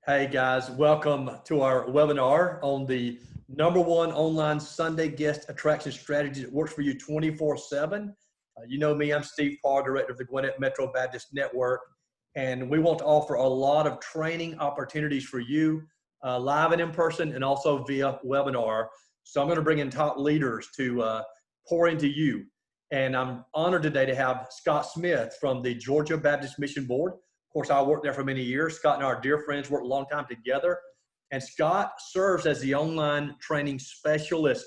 Hey guys, welcome to our webinar on the #1 online Sunday guest attraction strategy that works for you 24/7. You know me, I'm Steve Parr, director of the Gwinnett Metro Baptist Network, and we want to offer a lot of training opportunities for you live and in person and also via webinar. So I'm going to bring in top leaders to pour into you. And I'm honored today to have Scott Smith from the Georgia Baptist Mission Board. Of course, I worked there for many years. Scott and I are dear friends, worked a long time together. And Scott serves as the online training specialist.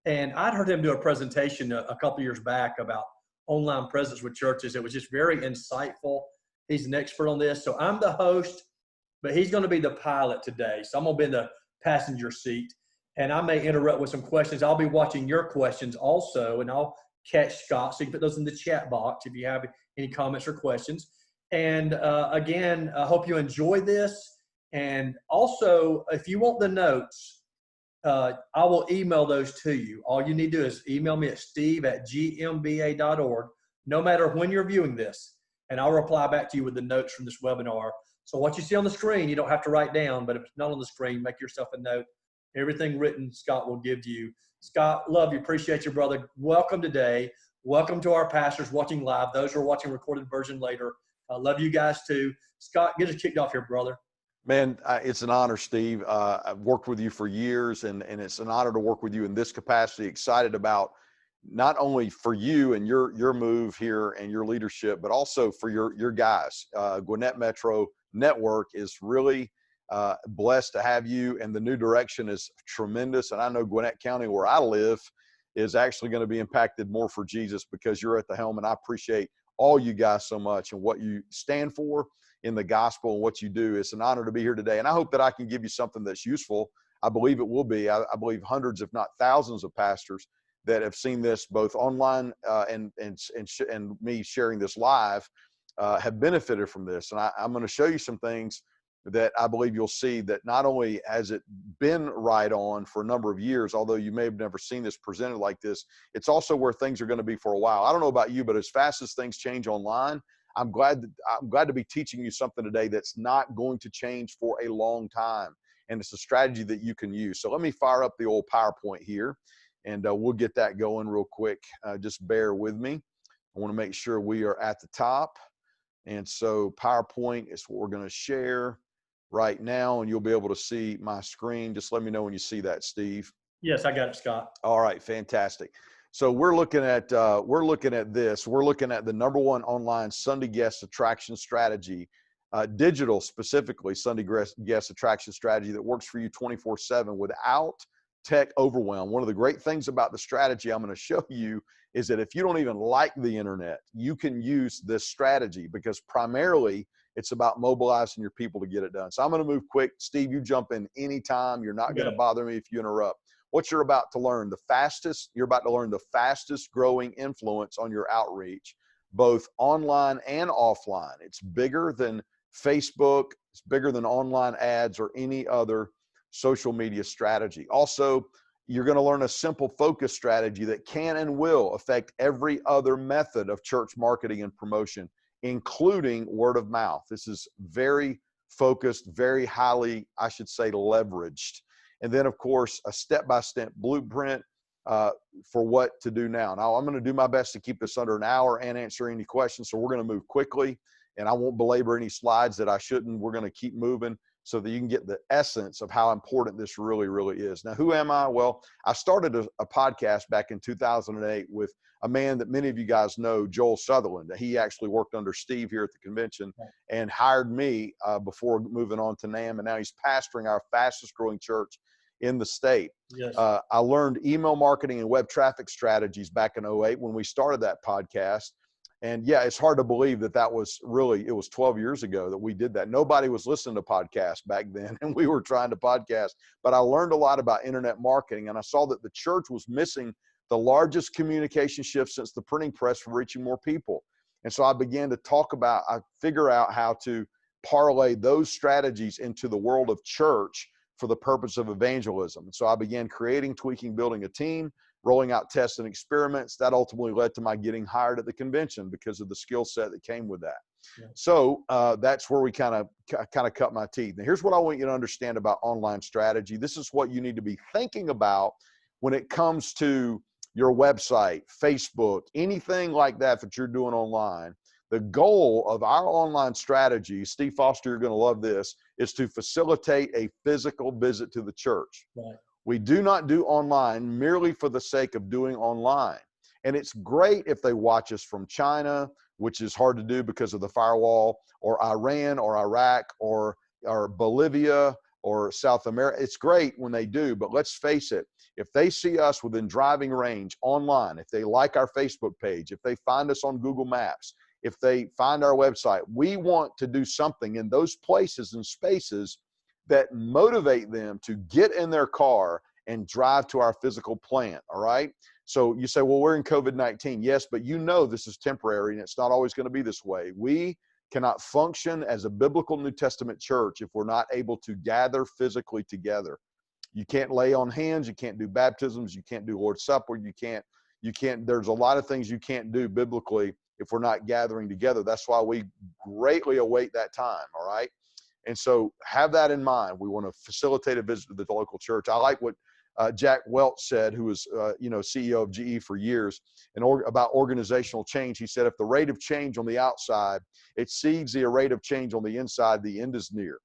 And I'd heard him do a presentation a couple years back about online presence with churches. It was just very insightful. He's an expert on this. So I'm the host, but he's going to be the pilot today. So I'm going to be in the passenger seat. And I may interrupt with some questions. I'll be watching your questions also, and I'll catch Scott. So you can put those in the chat box if you have any comments or questions. And again, I hope you enjoy this. And also, if you want the notes, I will email those to you. All you need to do is email me at steve@gmba.org, no matter when you're viewing this. And I'll reply back to you with the notes from this webinar. So what you see on the screen, you don't have to write down, but if it's not on the screen, make yourself a note. Everything written, Scott will give to you. Scott, love you, appreciate you, brother. Welcome today. Welcome to our pastors watching live, those who are watching recorded version later. I love you guys too. Scott, get us kicked off here, brother. Man, it's an honor, Steve. I've worked with you for years, and it's an honor to work with you in this capacity. Excited about not only for you and your move here and your leadership, but also for your guys. Gwinnett Metro Network is really blessed to have you, and the new direction is tremendous. And I know Gwinnett County, where I live, is actually going to be impacted more for Jesus because you're at the helm, and I appreciate all you guys so much and what you stand for in the gospel and what you do. It's an honor to be here today. And I hope that I can give you something that's useful. I believe it will be. I believe hundreds, if not thousands of pastors that have seen this both online and me sharing this live have benefited from this. And I'm going to show you some things that I believe you'll see that not only has it been right on for a number of years, although you may have never seen this presented like this, it's also where things are going to be for a while. I don't know about you, but as fast as things change online, I'm glad to be teaching you something today that's not going to change for a long time. And it's a strategy that you can use. So let me fire up the old PowerPoint here, and we'll get that going real quick. Just bear with me. I want to make sure we are at the top. And so PowerPoint is what we're going to share right now, and you'll be able to see my screen. Just let me know when you see that, Steve. Yes, I got it, Scott. All right, fantastic. So we're looking at this. We're looking at the #1 online Sunday guest attraction strategy, digital specifically Sunday guest attraction strategy that works for you 24/7 without tech overwhelm. One of the great things about the strategy I'm going to show you is that if you don't even like the internet, you can use this strategy because primarily it's about mobilizing your people to get it done. So I'm going to move quick. Steve, you jump in anytime. You're not going to bother me if you interrupt. What you're about to learn, you're about to learn the fastest growing influence on your outreach, both online and offline. It's bigger than Facebook. It's bigger than online ads or any other social media strategy. Also, you're going to learn a simple focus strategy that can and will affect every other method of church marketing and promotion, including word of mouth. This is very focused, very highly, I should say, leveraged. And then, of course, a step-by-step blueprint for what to do now. Now, I'm going to do my best to keep this under an hour and answer any questions, so we're going to move quickly, and I won't belabor any slides that I shouldn't. We're going to keep moving so that you can get the essence of how important this really, really is. Now, who am I? Well, I started a podcast back in 2008 with a man that many of you guys know, Joel Sutherland. He actually worked under Steve here at the convention and hired me before moving on to NAM, and now he's pastoring our fastest growing church in the state. Yes. I learned email marketing and web traffic strategies back in 2008 when we started that podcast. And yeah, it's hard to believe that it was 12 years ago that we did that. Nobody was listening to podcasts back then, and we were trying to podcast. But I learned a lot about internet marketing, and I saw that the church was missing the largest communication shift since the printing press for reaching more people. And so I began to figure out how to parlay those strategies into the world of church for the purpose of evangelism. And so I began creating, tweaking, building a team, rolling out tests and experiments. That ultimately led to my getting hired at the convention because of the skill set that came with that. Yeah. So that's where we kind of cut my teeth. Now, here's what I want you to understand about online strategy. This is what you need to be thinking about when it comes to your website, Facebook, anything like that you're doing online. The goal of our online strategy, Steve Foster, you're going to love this, is to facilitate a physical visit to the church. Right. We do not do online merely for the sake of doing online. And it's great if they watch us from China, which is hard to do because of the firewall, or Iran or Iraq or Bolivia or South America. It's great when they do, but let's face it, if they see us within driving range online, if they like our Facebook page, if they find us on Google Maps, if they find our website, we want to do something in those places and spaces that motivate them to get in their car and drive to our physical plant, all right? So you say, well, we're in COVID-19. Yes, but you know this is temporary and it's not always going to be this way. We cannot function as a biblical New Testament church if we're not able to gather physically together. You can't lay on hands, you can't do baptisms, you can't do Lord's Supper, there's a lot of things you can't do biblically if we're not gathering together. That's why we greatly await that time, all right? And so have that in mind. We want to facilitate a visit to the local church. I like what Jack Welch said, who was CEO of GE for years, about organizational change. He said, if the rate of change on the outside exceeds the rate of change on the inside, the end is near.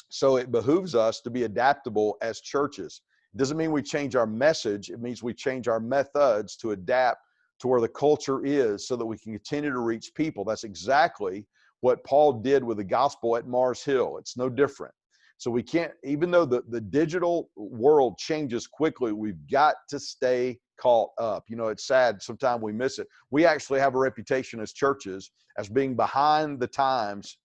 So it behooves us to be adaptable as churches. It doesn't mean we change our message. It means we change our methods to adapt to where the culture is so that we can continue to reach people. That's exactly what Paul did with the gospel at Mars Hill. It's no different. So we can't, even though the digital world changes quickly, we've got to stay caught up. You know, it's sad, sometimes we miss it. We actually have a reputation as churches as being behind the times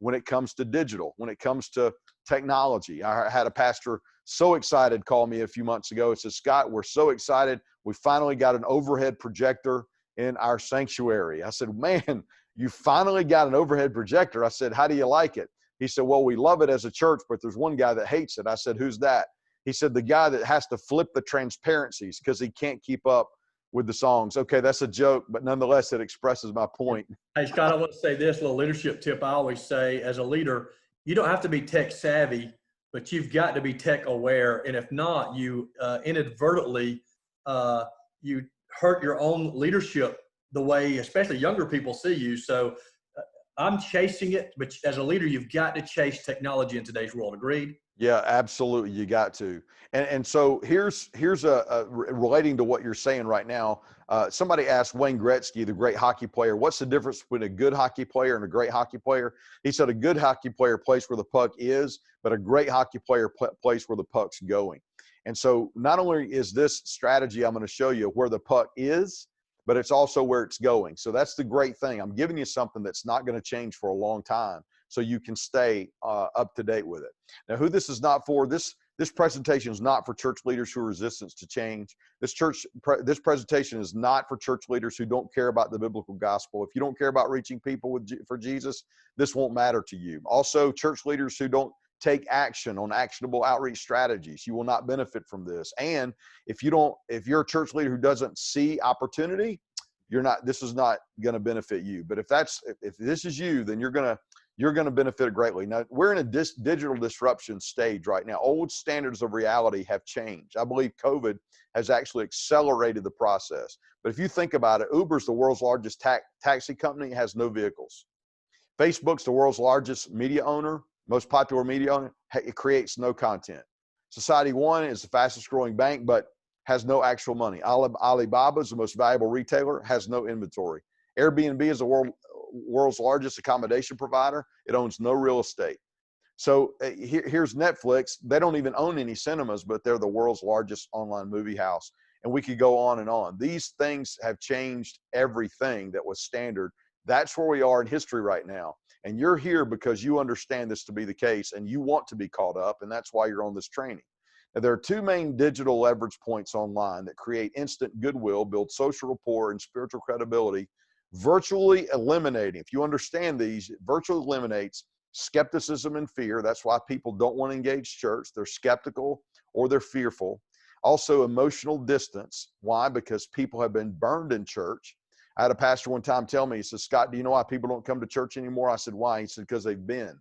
when it comes to digital, when it comes to technology. I had a pastor so excited call me a few months ago. He said, Scott, we're so excited. We finally got an overhead projector in our sanctuary. I said, man, you finally got an overhead projector. I said, how do you like it? He said, well, we love it as a church, but there's one guy that hates it. I said, who's that? He said, the guy that has to flip the transparencies because he can't keep up with the songs. Okay, that's a joke, but nonetheless, it expresses my point. Hey, Scott, I want to say this little leadership tip. I always say, as a leader, you don't have to be tech savvy, but you've got to be tech aware. And if not, you inadvertently, you hurt your own leadership the way, especially younger people see you. So I'm chasing it, but as a leader, you've got to chase technology in today's world. Agreed? Yeah, absolutely. You got to. And so here's relating to what you're saying right now. Somebody asked Wayne Gretzky, the great hockey player, what's the difference between a good hockey player and a great hockey player? He said a good hockey player plays where the puck is, but a great hockey player plays where the puck's going. And so not only is this strategy I'm going to show you where the puck is, but it's also where it's going. So that's the great thing. I'm giving you something that's not going to change for a long time, so you can stay up to date with it. Now, who this is not for, this presentation is not for church leaders who are resistant to change. This presentation is not for church leaders who don't care about the biblical gospel. If you don't care about reaching people for Jesus, this won't matter to you. Also, church leaders who don't take action on actionable outreach strategies, you will not benefit from this. And if you're a church leader who doesn't see opportunity, this is not going to benefit you. But if this is you, then you're going to benefit greatly. Now, we're in a digital disruption stage right now. Old standards of reality have changed. I believe COVID has actually accelerated the process. But if you think about it, Uber's the world's largest taxi company. It has no vehicles. Facebook's the world's largest media owner, most popular media owner. It creates no content. Society One is the fastest growing bank, but has no actual money. Alibaba is the most valuable retailer, has no inventory. Airbnb is the world's largest accommodation provider. It owns no real estate. So here's Netflix. They don't even own any cinemas, but they're the world's largest online movie house. And we could go on and on. These things have changed everything that was standard. That's where we are in history right now. And you're here because you understand this to be the case and you want to be caught up, and that's why you're on this training. Now, there are two main digital leverage points online that create instant goodwill, build social rapport, and spiritual credibility, virtually eliminating, if you understand these, it virtually eliminates skepticism and fear. That's why people don't want to engage church. They're skeptical or they're fearful. Also, emotional distance. Why? Because people have been burned in church. I had a pastor one time tell me, he said, Scott, do you know why people don't come to church anymore? I said, why? He said, because they've been.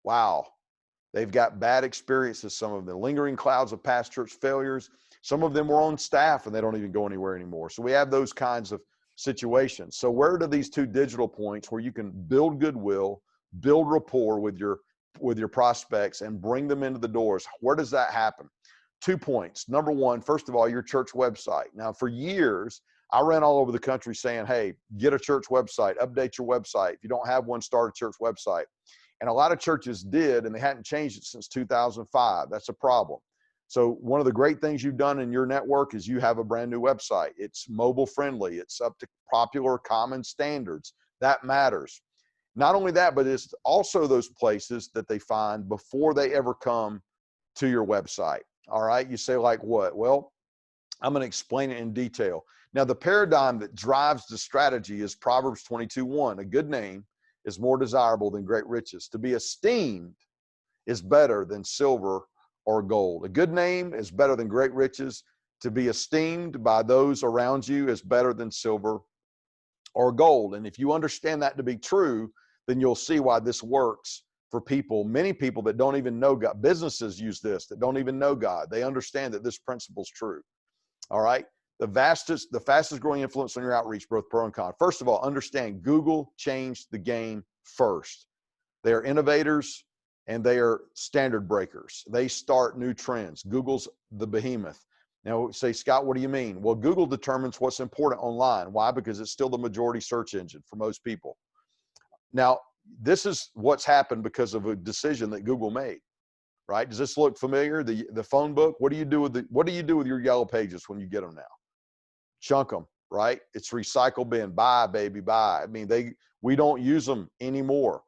Wow. They've got bad experiences, some of them, lingering clouds of past church failures. Some of them were on staff and they don't even go anywhere anymore. So we have those kinds of situations. So where do these two digital points where you can build goodwill, build rapport with your prospects and bring them into the doors, where does that happen? 2 points. Number one, first of all, your church website. Now, for years, I ran all over the country saying, hey, get a church website, update your website. If you don't have one, start a church website. And a lot of churches did, and they hadn't changed it since 2005. That's a problem. So one of the great things you've done in your network is you have a brand new website. It's mobile friendly. It's up to popular common standards. That matters. Not only that, but it's also those places that they find before they ever come to your website. All right. You say like what? Well, I'm going to explain it in detail. Now, the paradigm that drives the strategy is Proverbs 22:1. A good name is more desirable than great riches. To be esteemed is better than silver or gold. A good name is better than great riches. To be esteemed by those around you is better than silver or gold. And if you understand that to be true, then you'll see why this works for people, many people that don't even know God. Businesses use this that don't even know God. They understand that this principle is true. All right. The fastest growing influence on your outreach, both pro and con. First of all, understand Google changed the game first. They are innovators and they are standard breakers. They start new trends. Google's the behemoth. Now say, Scott, what do you mean? Well, Google determines what's important online. Why? Because it's still the majority search engine for most people. Now, this is what's happened because of a decision that Google made, right? Does this look familiar? The phone book, what do you do with your yellow pages when you get them now? Chunk them, right? It's recycle bin. Bye, baby, bye. I mean, we don't use them anymore.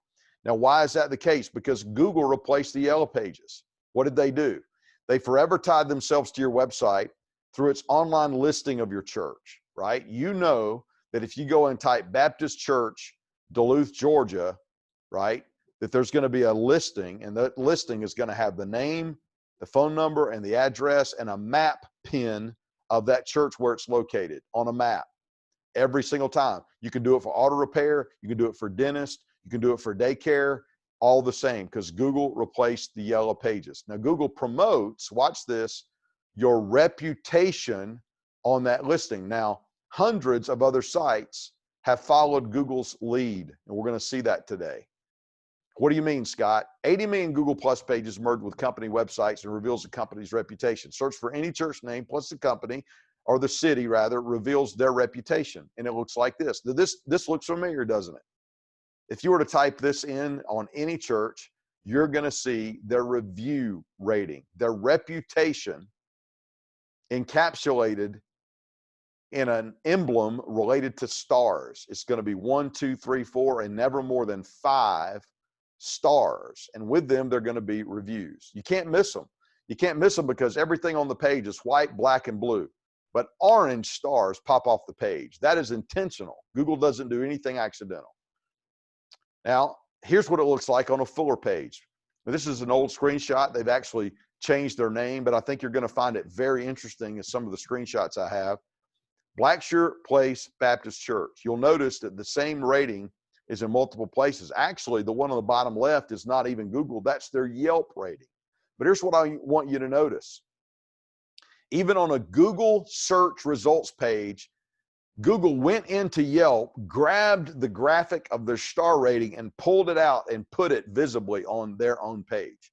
Now, why is that the case? Because Google replaced the yellow pages. What did they do? They forever tied themselves to your website through its online listing of your church, right? You know that if you go and type Baptist Church, Duluth, Georgia, right, that there's going to be a listing, and that listing is going to have the name, the phone number, and the address, and a map pin of that church where it's located on a map every single time. You can do it for auto repair. You can do it for dentist. You can do it for daycare, all the same, because Google replaced the yellow pages. Now, Google promotes, watch this, your reputation on that listing. Now, hundreds of other sites have followed Google's lead, and we're going to see that today. What do you mean, Scott? 80 million Google Plus pages merged with company websites and reveals the company's reputation. Search for any church name plus the company, or the city rather, reveals their reputation. And it looks like this. This looks familiar, doesn't it? If you were to type this in on any church, you're going to see their review rating, their reputation encapsulated in an emblem related to stars. It's going to be 1, 2, 3, 4, and never more than 5 stars. And with them, they're going to be reviews. You can't miss them. You can't miss them because everything on the page is white, black, and blue. But orange stars pop off the page. That is intentional. Google doesn't do anything accidental. Now, here's what it looks like on a fuller page. Now, this is an old screenshot. They've actually changed their name, but I think you're going to find it very interesting as some of the screenshots I have. Blackshirt Place Baptist Church. You'll notice that the same rating is in multiple places. Actually, the one on the bottom left is not even Google. That's their Yelp rating. But here's what I want you to notice. Even on a Google search results page, Google went into Yelp, grabbed the graphic of their star rating and pulled it out and put it visibly on their own page.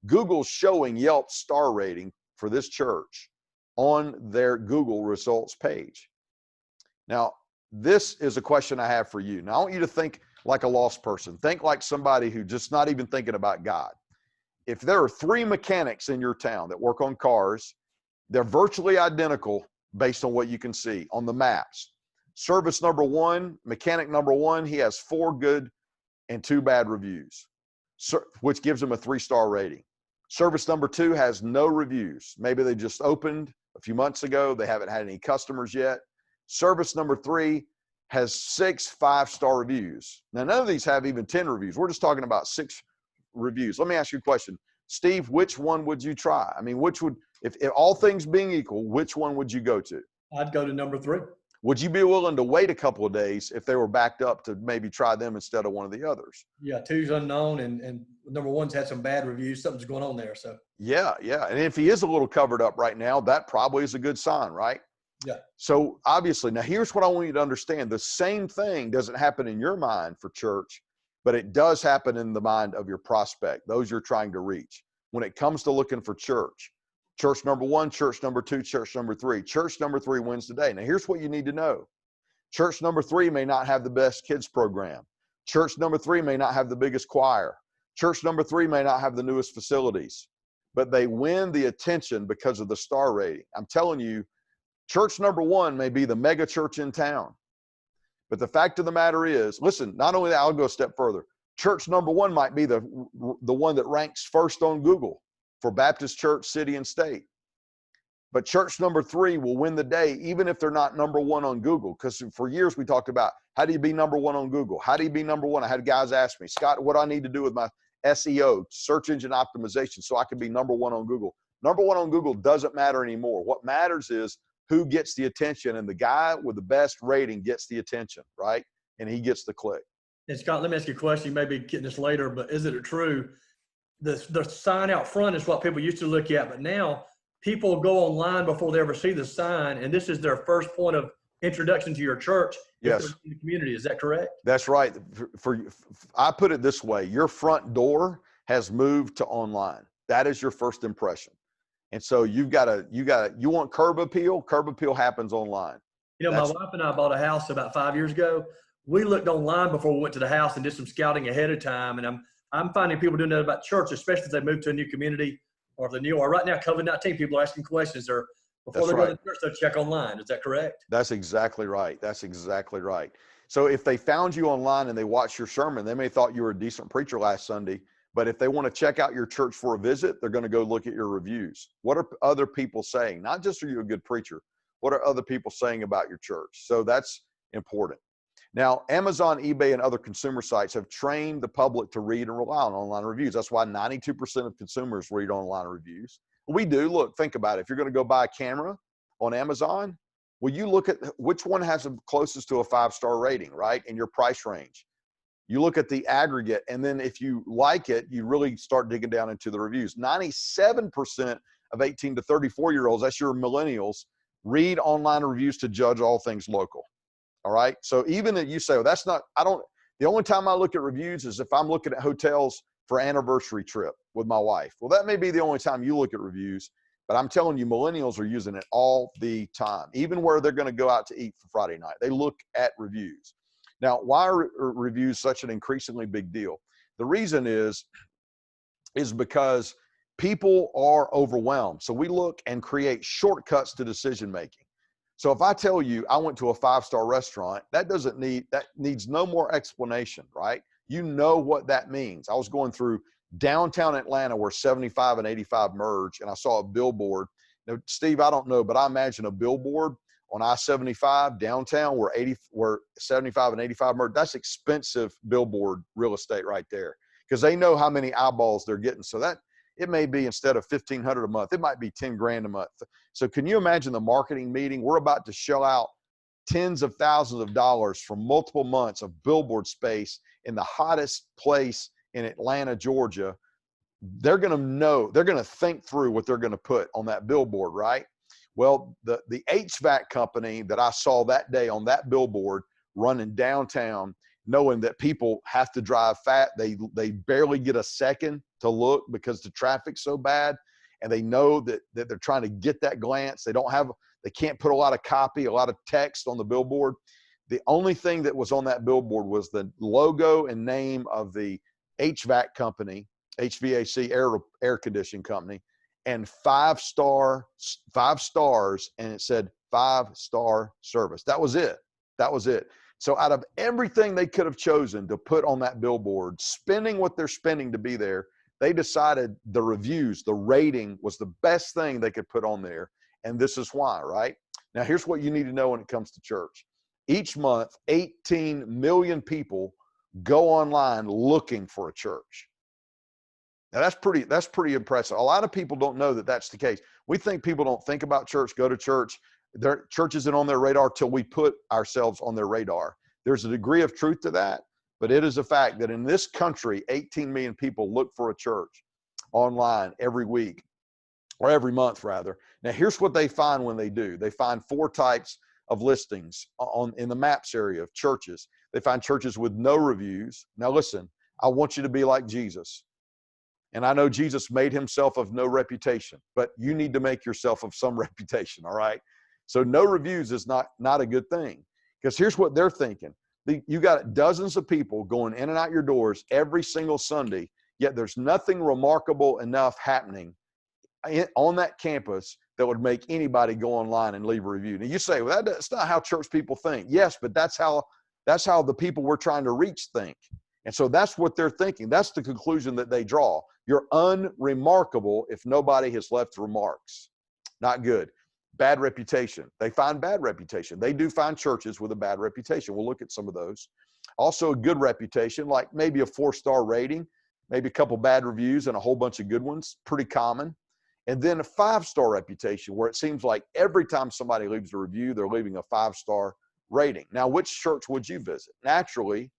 Google's showing Yelp's star rating for this church on their Google results page. Now, this is a question I have for you. Now, I want you to think like a lost person. Think like somebody who just not even thinking about God. If there are 3 mechanics in your town that work on cars, they're virtually identical based on what you can see on the maps. Service number 1, mechanic number 1, he has 4 good and 2 bad reviews, which gives him a 3-star rating. Service number 2 has no reviews. Maybe they just opened a few months ago. They haven't had any customers yet. Service number 3 has 6 5-star reviews. Now, none of these have even 10 reviews. We're just talking about 6 reviews. Let me ask you a question. Steve, which one would you try? I mean, which would, if all things being equal, which one would you go to? I'd go to number 3. Would you be willing to wait a couple of days if they were backed up to maybe try them instead of one of the others? Yeah, two's unknown, and number one's had some bad reviews. Something's going on there. So Yeah, yeah. And if he is a little covered up right now, that probably is a good sign, right? yeah, So obviously, now here's what I want you to understand. The same thing doesn't happen in your mind for church, but it does happen in the mind of your prospect, those you're trying to reach. When it comes to looking for church, church number one, church number two, church number three. Church number three wins the day. Now here's what you need to know. Church number three may not have the best kids program. Church number three may not have the biggest choir. Church number three may not have the newest facilities, but they win the attention because of the star rating. I'm telling you, church number one may be the mega church in town. But the fact of the matter is, listen, not only that, I'll go a step further. Church number one might be the one that ranks first on Google for Baptist church, city, and state. But church number three will win the day, even if they're not number one on Google. Because for years we talked about, how do you be number one on Google? How do you be number one? I had guys ask me, Scott, what do I need to do with my SEO, search engine optimization, so I can be number one on Google? Number one on Google doesn't matter anymore. What matters is who gets the attention, and the guy with the best rating gets the attention, right? And he gets the click. and Scott, let me ask you a question. You may be getting this later, but is it true? The sign out front is what people used to look at, but now people go online before they ever see the sign, and this is their first point of introduction to your church. Yes. In the community. Is that correct? That's right. I put it this way: your front door has moved to online. That is your first impression. And so you want curb appeal? Curb appeal happens online. You know, my wife and I bought a house about 5 years ago. We looked online before we went to the house and did some scouting ahead of time. And I'm finding people doing that about church, especially if they move to a new community or if they're new. Or right now, COVID-19, people are asking questions. Or before they go to church, they'll check online. Is that correct? That's exactly right. That's exactly right. So if they found you online and they watched your sermon, they may have thought you were a decent preacher last Sunday. But if they want to check out your church for a visit, they're going to go look at your reviews. What are other people saying? Not just are you a good preacher, what are other people saying about your church? So that's important. Now, Amazon, eBay, and other consumer sites have trained the public to read and rely on online reviews. That's why 92% of consumers read online reviews. We do. Look, think about it. If you're going to go buy a camera on Amazon, well, you look at which one has the closest to a 5-star rating, right, in your price range. You look at the aggregate, and then if you like it, you really start digging down into the reviews. 97% of 18 to 34-year-olds, that's your millennials, read online reviews to judge all things local. All right. So even if you say, well, the only time I look at reviews is if I'm looking at hotels for an anniversary trip with my wife. Well, that may be the only time you look at reviews, but I'm telling you, millennials are using it all the time. Even where they're going to go out to eat for Friday night, they look at reviews. Now, why are reviews such an increasingly big deal? The reason is because people are overwhelmed. So we look and create shortcuts to decision making. So if I tell you I went to a 5-star restaurant, that needs no more explanation, right? You know what that means. I was going through downtown Atlanta where 75 and 85 merge, and I saw a billboard. Now, Steve, I don't know, but I imagine a billboard on I-75 downtown where 75 and 85 merge. That's expensive billboard real estate right there, because they know how many eyeballs they're getting. So that it may be, instead of $1,500 a month, it might be $10,000 a month. So can you imagine the marketing meeting? We're about to shell out tens of thousands of dollars for multiple months of billboard space in the hottest place in Atlanta, Georgia. They're going to think through what they're going to put on that billboard, right? Well, the HVAC company that I saw that day on that billboard running downtown, knowing that people have to drive fast, they barely get a second to look because the traffic's so bad, and they know that they're trying to get that glance. They can't put a lot of copy, a lot of text on the billboard. The only thing that was on that billboard was the logo and name of the HVAC company, HVAC air conditioning company, and 5 stars, and it said 5-star service. That was it. So out of everything they could have chosen to put on that billboard, spending what they're spending to be there, they decided the reviews, the rating was the best thing they could put on there. And this is why, right? Now, here's what you need to know when it comes to church. Each month, 18 million people go online looking for a church. Now, that's pretty impressive. A lot of people don't know that that's the case. We think people don't think about church, go to church. Their church isn't on their radar till we put ourselves on their radar. There's a degree of truth to that, but it is a fact that in this country, 18 million people look for a church online every week, or every month rather. Now, here's what they find when they do. They find 4 types of listings in the maps area of churches. They find churches with no reviews. Now listen, I want you to be like Jesus. And I know Jesus made himself of no reputation, but you need to make yourself of some reputation, all right? So no reviews is not a good thing, because here's what they're thinking. You got dozens of people going in and out your doors every single Sunday, yet there's nothing remarkable enough happening on that campus that would make anybody go online and leave a review. Now you say, well, that's not how church people think. Yes, but that's how the people we're trying to reach think. And so that's what they're thinking. That's the conclusion that they draw. You're unremarkable if nobody has left remarks. Not good. Bad reputation. They find bad reputation. They do find churches with a bad reputation. We'll look at some of those. Also a good reputation, like maybe a 4-star rating, maybe a couple bad reviews and a whole bunch of good ones. Pretty common. And then a 5-star reputation, where it seems like every time somebody leaves a review, they're leaving a 5-star rating. Now, which church would you visit? Naturally,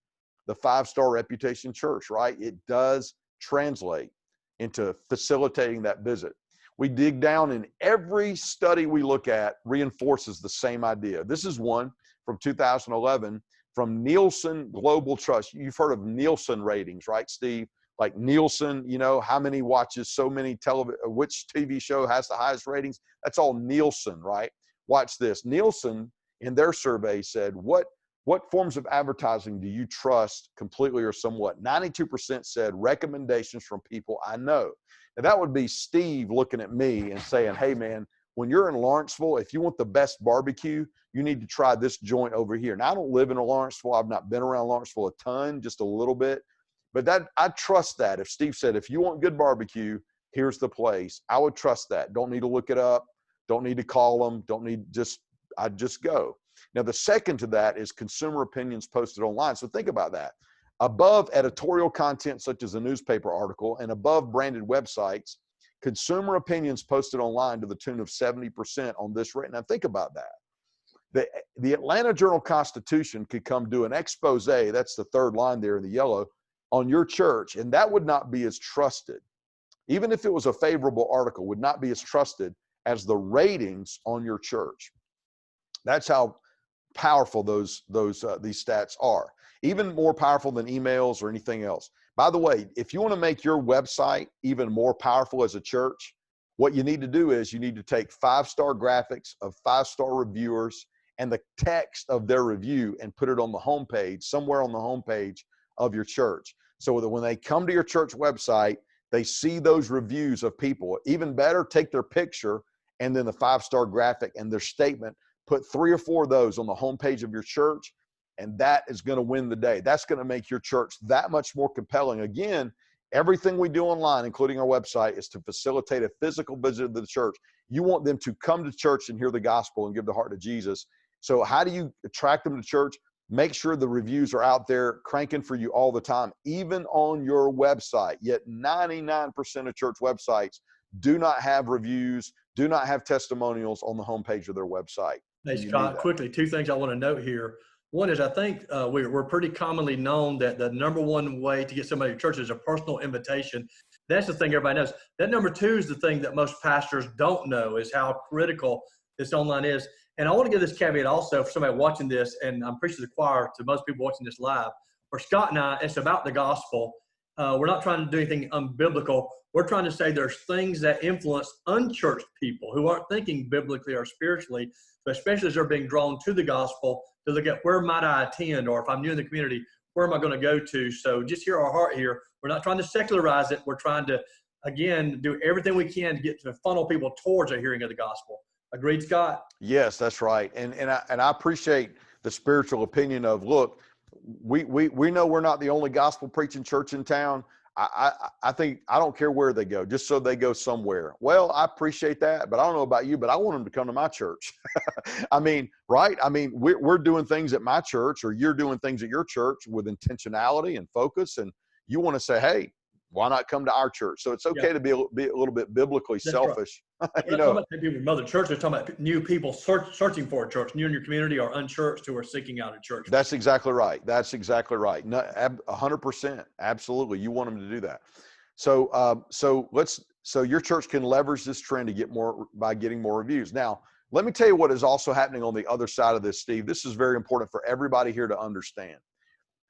the 5-star reputation church, right? It does translate into facilitating that visit. We dig down, and every study we look at reinforces the same idea. This is one from 2011 from Nielsen Global Trust. You've heard of Nielsen ratings, right, Steve? Like Nielsen, you know, how many watches so many which TV show has the highest ratings? That's all Nielsen, right? Watch this. Nielsen, in their survey, said, what forms of advertising do you trust completely or somewhat? 92% said recommendations from people I know. Now, that would be Steve looking at me and saying, hey, man, when you're in Lawrenceville, if you want the best barbecue, you need to try this joint over here. Now, I don't live in Lawrenceville. I've not been around Lawrenceville a ton, just a little bit. But that I trust that. If Steve said, if you want good barbecue, here's the place, I would trust that. Don't need to look it up. Don't need to call them. I'd just go. Now, the second to that is consumer opinions posted online. So think about that. Above editorial content, such as a newspaper article, and above branded websites, consumer opinions posted online to the tune of 70% on this rate. Now, think about that. The Atlanta Journal-Constitution could come do an expose, that's the third line there in the yellow, on your church, and that would not be as trusted. Even if it was a favorable article, would not be as trusted as the ratings on your church. That's how powerful these stats are. Even more powerful than emails or anything else. By the way, if you want to make your website even more powerful as a church, what you need to do is you need to take 5-star graphics of 5-star reviewers and the text of their review and put it on the homepage, somewhere on the homepage of your church. So that when they come to your church website, they see those reviews of people. Even better, take their picture and then the 5-star graphic and their statement, put 3 or 4 of those on the homepage of your church, and that is going to win the day. That's going to make your church that much more compelling. Again, everything we do online, including our website, is to facilitate a physical visit to the church. You want them to come to church and hear the gospel and give their heart to Jesus. So how do you attract them to church? Make sure the reviews are out there cranking for you all the time, even on your website. Yet 99% of church websites do not have reviews, do not have testimonials on the homepage of their website. Hey, Scott, quickly, 2 things I want to note here. One is I think we're pretty commonly known that the number one way to get somebody to church is a personal invitation. That's the thing everybody knows. That number 2 is the thing that most pastors don't know, is how critical this online is. And I want to give this caveat also for somebody watching this, and I'm preaching to the choir to most people watching this live. For Scott and I, it's about the gospel. We're not trying to do anything unbiblical. We're trying to say there's things that influence unchurched people who aren't thinking biblically or spiritually, but especially as they're being drawn to the gospel, to look at where might I attend, or if I'm new in the community, where am I going to go to? So just hear our heart here. We're not trying to secularize it. We're trying to, again, do everything we can to get to funnel people towards a hearing of the gospel. Agreed, Scott? Yes, that's right. And I appreciate the spiritual opinion of, look, we know we're not the only gospel preaching church in town. I think, I don't care where they go, just so they go somewhere. Well, I appreciate that, but I don't know about you, but I want them to come to my church. I mean, right? I mean, we're doing things at my church, or you're doing things at your church with intentionality and focus. And you want to say, hey, Why not come to our church? So it's Yeah, okay to be a little bit biblically that's right. selfish. We're You not talking know, about people from other churches. We're talking about new people searching for a church, new in your community or unchurched who are seeking out a church. that's exactly right. That's exactly right. 100%. Absolutely. You want them to do that. So your church can leverage this trend to get more by getting more reviews. Now, let me tell you what is also happening on the other side of this, Steve. This is very important for everybody here to understand,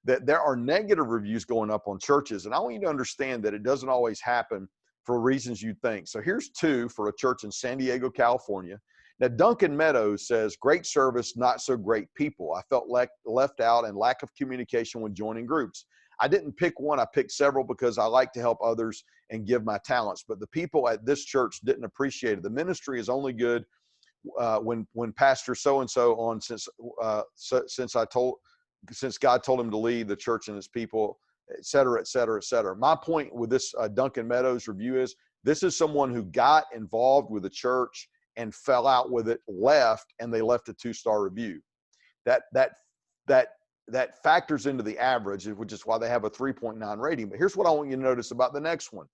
that there are negative reviews going up on churches. And I want you to understand that it doesn't always happen for reasons you think. So here's two for a church in San Diego, California. Now, Duncan Meadows says, great service, not so great people. I felt left out and lack of communication when joining groups. I didn't pick one, I picked several because I like to help others and give my talents. But the people at this church didn't appreciate it. The ministry is only good when Pastor so-and-so on since God told him to lead the church and its people, et cetera, et cetera, et cetera. My point with this Duncan Meadows review is this is someone who got involved with the church and fell out with it, left, and they left a 2-star review. That factors into the average, which is why they have a 3.9 rating. But here's what I want you to notice about the next one.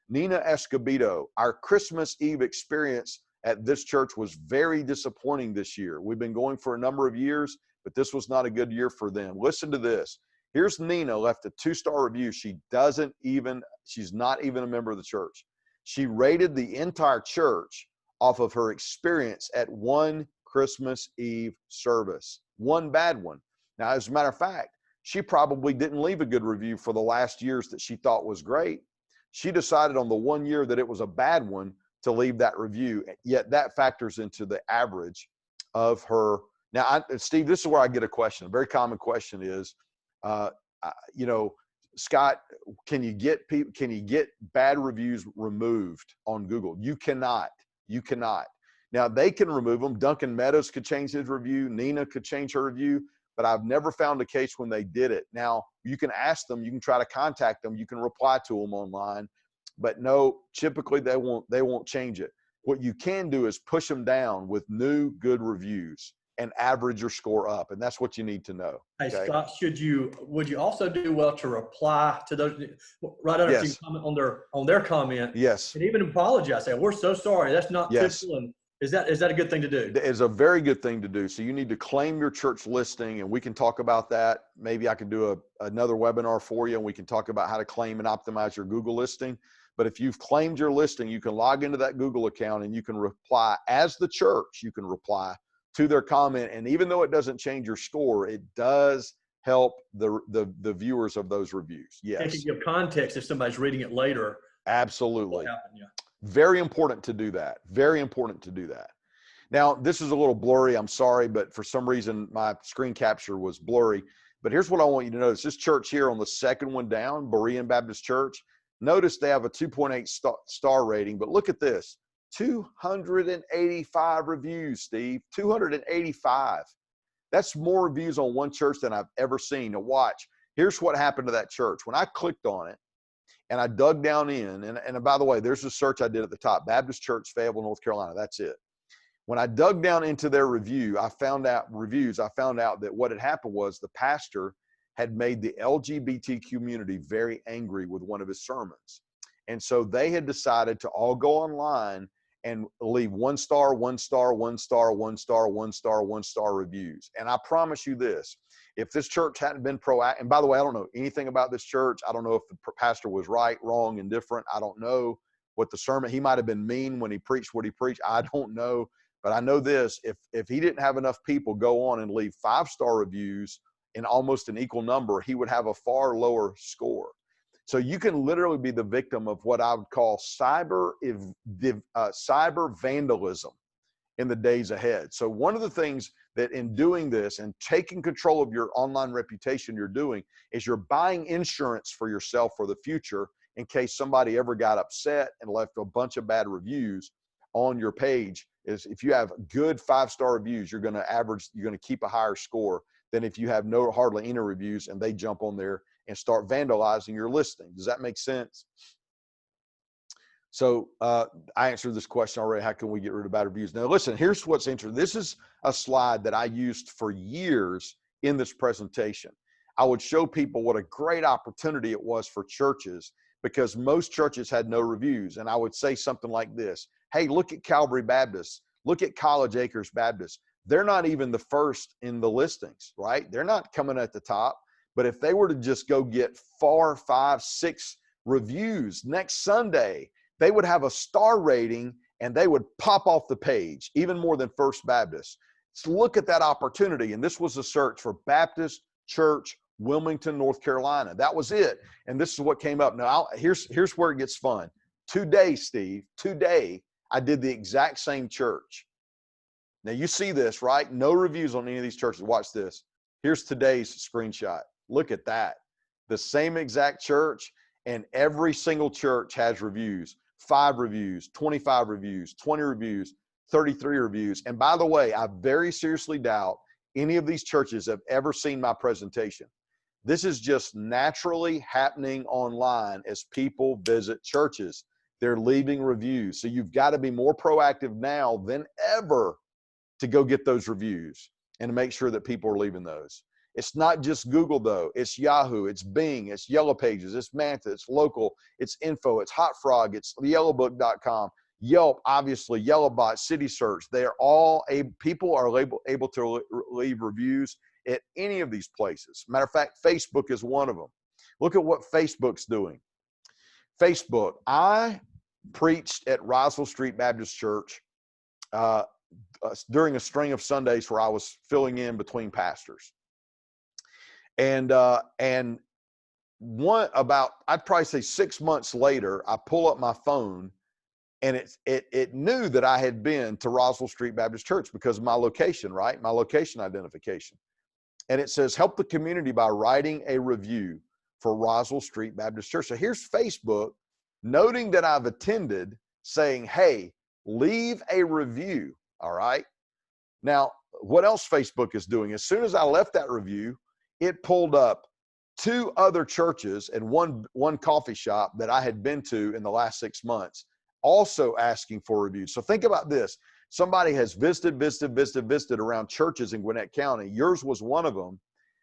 Nina Escobedo, our Christmas Eve experience at this church was very disappointing this year. We've been going for a number of years, but this was not a good year for them. Listen to this. Here's Nina, left a 2-star review. She's not even a member of the church. She rated the entire church off of her experience at one Christmas Eve service, one bad one. Now, as a matter of fact, she probably didn't leave a good review for the last years that she thought was great. She decided on the one year that it was a bad one to leave that review, yet that factors into the average of her. Now, Steve, this is where I get a question. A very common question is, Scott, can you get bad reviews removed on Google? You cannot. You cannot. Now, they can remove them. Duncan Meadows could change his review. Nina could change her review, but I've never found a case when they did it. Now, you can ask them. You can try to contact them. You can reply to them online. But no, typically they won't change it. What you can do is push them down with new good reviews and average your score up. And that's what you need to know. Hey, Okay? Scott, would you also do well to reply to those right under Yes. comment on their comment? Yes. And even apologize. Say, we're so sorry. That's not Yes. typical. And is that a good thing to do? It is a very good thing to do. So you need to claim your church listing, and we can talk about that. Maybe I can do another webinar for you, and we can talk about how to claim and optimize your Google listing. But if you've claimed your listing, you can log into that Google account and you can reply as the church. You can reply to their comment, and even though it doesn't change your score, it does help the viewers of those reviews. Yes. It can give context if somebody's reading it later. Absolutely. What happened, yeah. Very important to do that. Very important to do that. Now, this is a little blurry. I'm sorry, but for some reason, my screen capture was blurry. But here's what I want you to notice. This church here on the second one down, Berean Baptist Church, notice they have a 2.8 star rating, but look at this. 285 reviews, Steve. 285. That's more reviews on one church than I've ever seen. Now watch. Here's what happened to that church. When I clicked on it and I dug down in, and by the way, there's a search I did at the top, Baptist Church, Fayetteville, North Carolina. That's it. When I dug down into their review, I found out that what had happened was the pastor had made the LGBT community very angry with one of his sermons. And so they had decided to all go online and leave 1 star, 1 star, 1 star, 1 star, 1 star, 1 star reviews. And I promise you this, if this church hadn't been proactive, and by the way, I don't know anything about this church. I don't know if the pastor was right, wrong, indifferent. I don't know what the sermon, he might've been mean when he preached what he preached. I don't know. But I know this, if he didn't have enough people go on and leave 5-star reviews in almost an equal number, he would have a far lower score. So you can literally be the victim of what I would call cyber vandalism in the days ahead. So one of the things that in doing this and taking control of your online reputation you're doing is you're buying insurance for yourself for the future in case somebody ever got upset and left a bunch of bad reviews on your page. Is if you have good 5-star reviews, you're going to keep a higher score than if you have hardly any reviews and they jump on there and start vandalizing your listing. Does that make sense? So I answered this question already. How can we get rid of bad reviews? Now listen, here's what's interesting. This is a slide that I used for years in this presentation. I would show people what a great opportunity it was for churches because most churches had no reviews. And I would say something like this: hey, look at Calvary Baptist, look at College Acres Baptist. They're not even the first in the listings, right? They're not coming at the top. But if they were to just go get 4, 5, 6 reviews next Sunday, they would have a star rating and they would pop off the page, even more than First Baptist. So look at that opportunity. And this was a search for Baptist Church, Wilmington, North Carolina. That was it. And this is what came up. Now, here's where it gets fun. Today, Steve, I did the exact same church. Now, you see this, right? No reviews on any of these churches. Watch this. Here's today's screenshot. Look at that. The same exact church, and every single church has reviews. 5 reviews, 25 reviews, 20 reviews, 33 reviews. And by the way, I very seriously doubt any of these churches have ever seen my presentation. This is just naturally happening online as people visit churches. They're leaving reviews. So you've got to be more proactive now than ever to go get those reviews and to make sure that people are leaving those. It's not just Google though. It's Yahoo, it's Bing, it's Yellow Pages, it's Manta, it's Local, it's Info, it's Hot Frog, it's yellowbook.com, Yelp, obviously, Yellowbot, City Search. They're all people are able to leave reviews at any of these places. Matter of fact, Facebook is one of them. Look at what Facebook's doing. Facebook, I preached at Roswell Street Baptist Church during a string of Sundays where I was filling in between pastors. And I'd probably say 6 months later, I pull up my phone and it knew that I had been to Roswell Street Baptist Church because of my location, right? My location identification. And it says, help the community by writing a review for Roswell Street Baptist Church. So here's Facebook noting that I've attended, saying, hey, leave a review. All right. Now, what else Facebook is doing? As soon as I left that review, it pulled up 2 other churches and one coffee shop that I had been to in the last 6 months, also asking for reviews. So think about this. Somebody has visited around churches in Gwinnett County. Yours was one of them.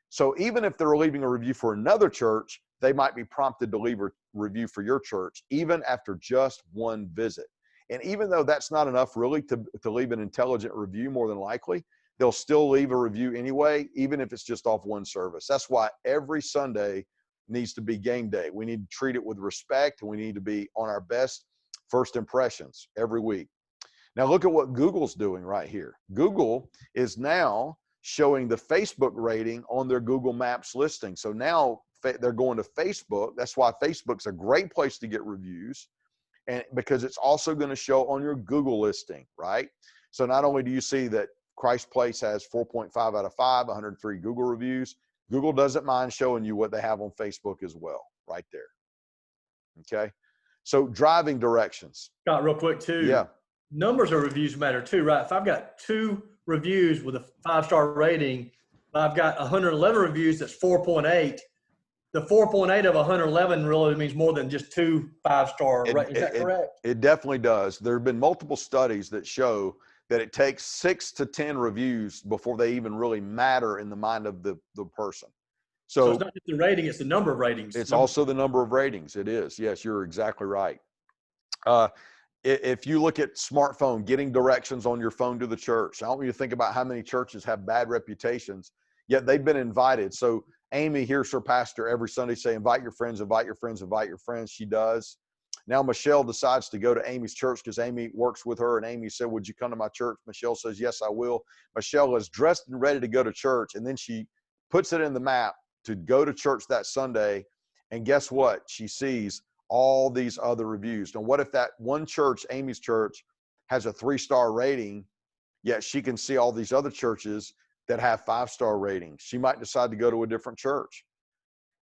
So even if they're leaving a review for another church, they might be prompted to leave a review for your church, even after just one visit. And even though that's not enough really to leave an intelligent review, more than likely, they'll still leave a review anyway, even if it's just off one service. That's why every Sunday needs to be game day. We need to treat it with respect, and we need to be on our best first impressions every week. Now look at what Google's doing right here. Google is now showing the Facebook rating on their Google Maps listing. So now they're going to Facebook. That's why Facebook's a great place to get reviews, and because it's also going to show on your Google listing, right? So not only do you see that Christ Place has 4.5 out of 5, 103 Google reviews, Google doesn't mind showing you what they have on Facebook as well, right there. Okay. So driving directions. Scott, real quick too. Yeah. Numbers of reviews matter too, right? If I've got 2 reviews with a 5-star rating, I've got 111 reviews, that's 4.8. The 4.8 of 111 really means more than just 2 5-star ratings. Is that correct? It definitely does. There have been multiple studies that show that it takes 6 to 10 reviews before they even really matter in the mind of the person. So it's not just the rating, it's the number of ratings. It's also the number of ratings. It is. Yes, you're exactly right. If you look at smartphone, getting directions on your phone to the church, I want you to think about how many churches have bad reputations, yet they've been invited. So Amy hears her pastor every Sunday say, invite your friends, invite your friends, invite your friends. She does. Now Michelle decides to go to Amy's church because Amy works with her, and Amy said, would you come to my church? Michelle says, yes, I will. Michelle is dressed and ready to go to church, and then she puts it in the map to go to church that Sunday, and guess what? She sees all these other reviews. Now, what if that one church, Amy's church, has a 3-star rating, yet she can see all these other churches that have 5-star ratings? She might decide to go to a different church.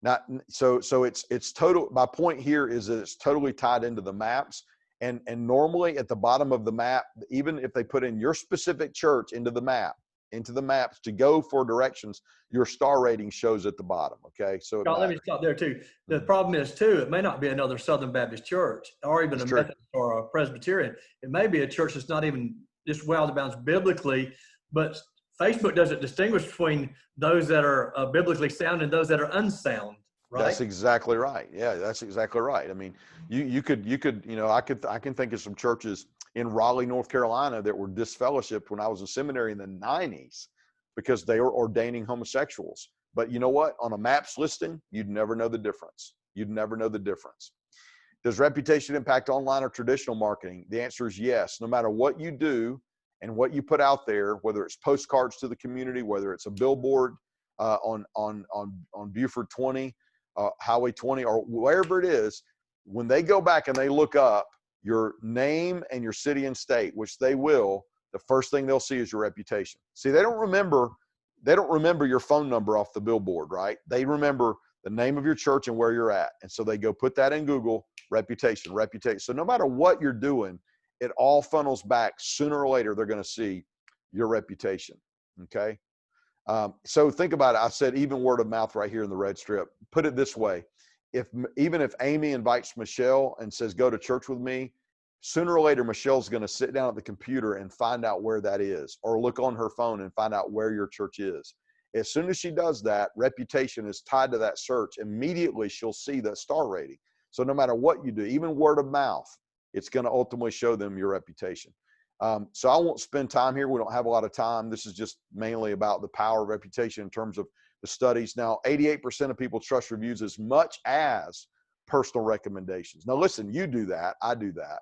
Now, so it's total. My point here is that it's totally tied into the maps, and normally at the bottom of the map, even if they put in your specific church into the maps to go for directions, your star rating shows at the bottom. Okay, so Scott, let me stop there too. The problem is too, it may not be another Southern Baptist church or even a Methodist or a Presbyterian. It may be a church that's not even just well out of bounds biblically, but Facebook doesn't distinguish between those that are biblically sound and those that are unsound. right? That's exactly right. Yeah, that's exactly right. I mean, you could, I can think of some churches in Raleigh, North Carolina that were disfellowshipped when I was in seminary in the 90s because they were ordaining homosexuals. But you know what? On a MAPS listing, you'd never know the difference. You'd never know the difference. Does reputation impact online or traditional marketing? The answer is yes. No matter what you do and what you put out there, whether it's postcards to the community, whether it's a billboard on Buford 20, Highway 20, or wherever it is, when they go back and they look up your name and your city and state, which they will, the first thing they'll see is your reputation. See, they don't remember your phone number off the billboard, right? They remember the name of your church and where you're at. And so they go put that in Google, reputation, reputation. So no matter what you're doing, it all funnels back. Sooner or later, they're going to see your reputation. Okay. So think about it. I said even word of mouth right here in the red strip. Put it this way. Even if Amy invites Michelle and says, go to church with me, sooner or later, Michelle's going to sit down at the computer and find out where that is, or look on her phone and find out where your church is. As soon as she does that, reputation is tied to that search. Immediately, she'll see the star rating. So no matter what you do, even word of mouth, it's going to ultimately show them your reputation. So I won't spend time here. We don't have a lot of time. This is just mainly about the power of reputation in terms of the studies. Now, 88% of people trust reviews as much as personal recommendations. Now, listen, you do that. I do that.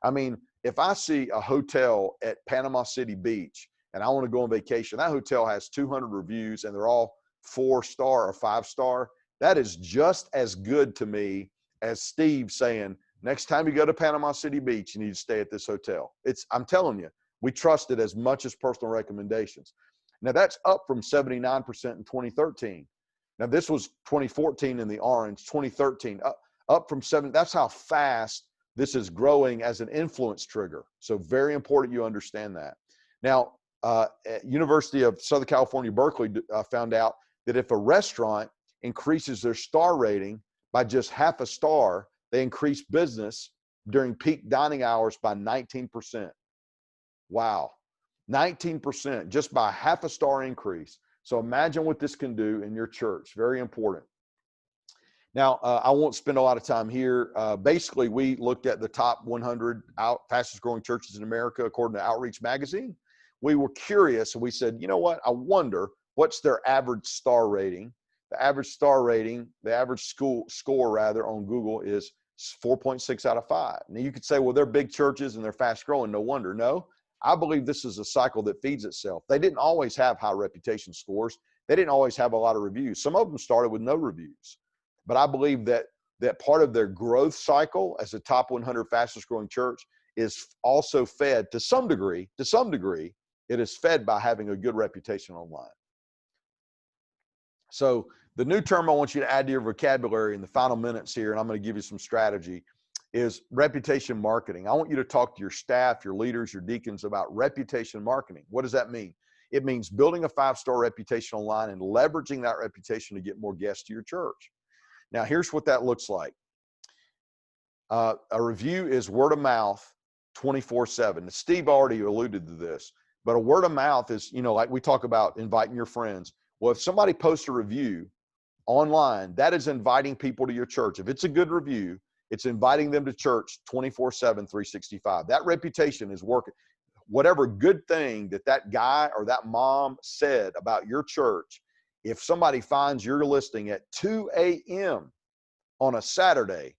I mean, if I see a hotel at Panama City Beach and I want to go on vacation, that hotel has 200 reviews and they're all 4-star or 5-star. That is just as good to me as Steve saying, next time you go to Panama City Beach, you need to stay at this hotel. I'm telling you, we trust it as much as personal recommendations. Now that's up from 79% in 2013. Now this was 2014 in the orange, 2013, up from 7. That's how fast this is growing as an influence trigger. So very important you understand that. Now, University of Southern California, Berkeley found out that if a restaurant increases their star rating by just half a star, they increase business during peak dining hours by 19%. Wow. 19% just by half a star increase. So imagine what this can do in your church. Very important. Now, I won't spend a lot of time here. Basically, we looked at the top 100 fastest growing churches in America, according to Outreach Magazine. We were curious, and we said, you know what? I wonder what's their average star rating. The average star rating, the average score rather on Google is 4.6 out of 5. Now, you could say, well, they're big churches and they're fast growing. No wonder. No, I believe this is a cycle that feeds itself. They didn't always have high reputation scores. They didn't always have a lot of reviews. Some of them started with no reviews. But I believe that part of their growth cycle as a top 100 fastest growing church is also fed to some degree, it is fed by having a good reputation online. So the new term I want you to add to your vocabulary in the final minutes here, and I'm going to give you some strategy, is reputation marketing. I want you to talk to your staff, your leaders, your deacons about reputation marketing. What does that mean? It means building a 5-star reputation online and leveraging that reputation to get more guests to your church. Now, here's what that looks like. A review is word of mouth 24/7. Steve already alluded to this, but a word of mouth is, like we talk about inviting your friends. Well, if somebody posts a review online, that is inviting people to your church. If it's a good review, it's inviting them to church 24/7, 365. That reputation is working. Whatever good thing that guy or that mom said about your church, if somebody finds your listing at 2 a.m. on a Saturday,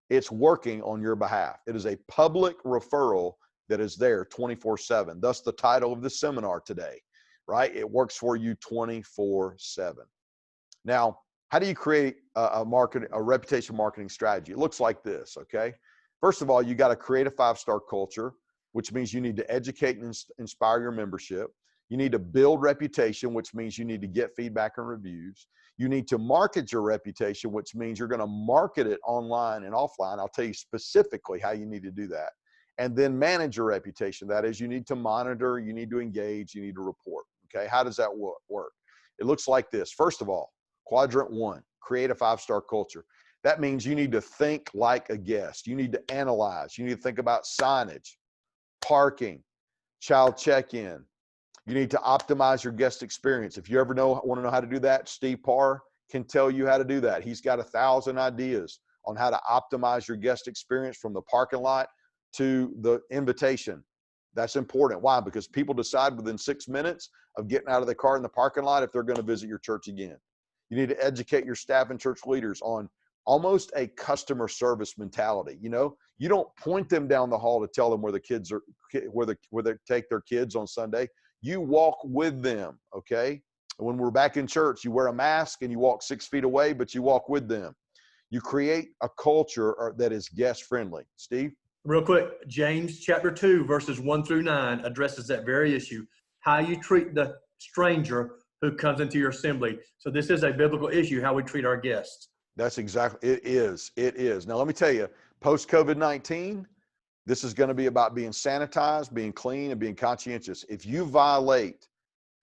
it's working on your behalf. It is a public referral that is there 24/7. Thus the title of this seminar today, right? It works for you 24/7. Now, how do you create a reputation marketing strategy? It looks like this, okay? First of all, you got to create a 5-star culture, which means you need to educate and inspire your membership. You need to build reputation, which means you need to get feedback and reviews. You need to market your reputation, which means you're going to market it online and offline. I'll tell you specifically how you need to do that. And then manage your reputation. That is, you need to monitor, you need to engage, you need to report. Okay, how does that work? It looks like this. First of all, quadrant 1, create a 5-star culture. That means you need to think like a guest. You need to analyze. You need to think about signage, parking, child check-in. You need to optimize your guest experience. If you ever want to know how to do that, Steve Parr, can tell you how to do that. He's got 1,000 ideas on how to optimize your guest experience from the parking lot to the invitation. That's important. Why? Because people decide within 6 minutes of getting out of the car in the parking lot if they're going to visit your church again. You need to educate your staff and church leaders on almost a customer service mentality. You know, you don't point them down the hall to tell them where the kids are, where they take their kids on Sunday. You walk with them, okay? When we're back in church, you wear a mask and you walk 6 feet away, but you walk with them. You create a culture that is guest friendly. Steve? Real quick, James chapter 2, verses 1 through 9 addresses that very issue, how you treat the stranger who comes into your assembly. So this is a biblical issue, how we treat our guests. That's exactly, it is. It is. Now, let me tell you, post-COVID-19, this is going to be about being sanitized, being clean, and being conscientious. If you violate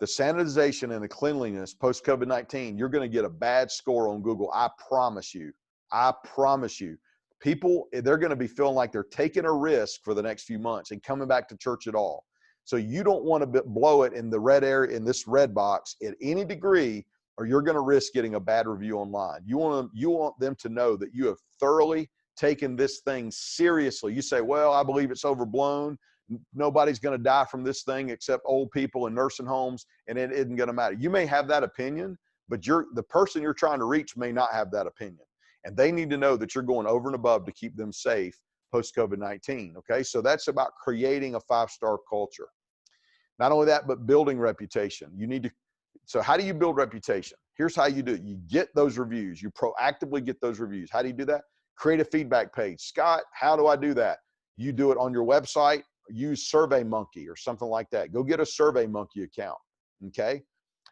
the sanitization and the cleanliness post-COVID-19, you're going to get a bad score on Google. I promise you. I promise you. People, they're going to be feeling like they're taking a risk for the next few months and coming back to church at all. So you don't want to blow it in the red area, in this red box at any degree, or you're going to risk getting a bad review online. You want them to know that you have thoroughly taken this thing seriously. You say, well, I believe it's overblown. Nobody's going to die from this thing except old people in nursing homes, and it isn't going to matter. You may have that opinion, but the person you're trying to reach may not have that opinion. And they need to know that you're going over and above to keep them safe post-COVID-19, okay? So that's about creating a 5-star culture. Not only that, but building reputation. So how do you build reputation? Here's how you do it. You get those reviews. You proactively get those reviews. How do you do that? Create a feedback page. Scott, how do I do that? You do it on your website. Use SurveyMonkey or something like that. Go get a SurveyMonkey account, okay?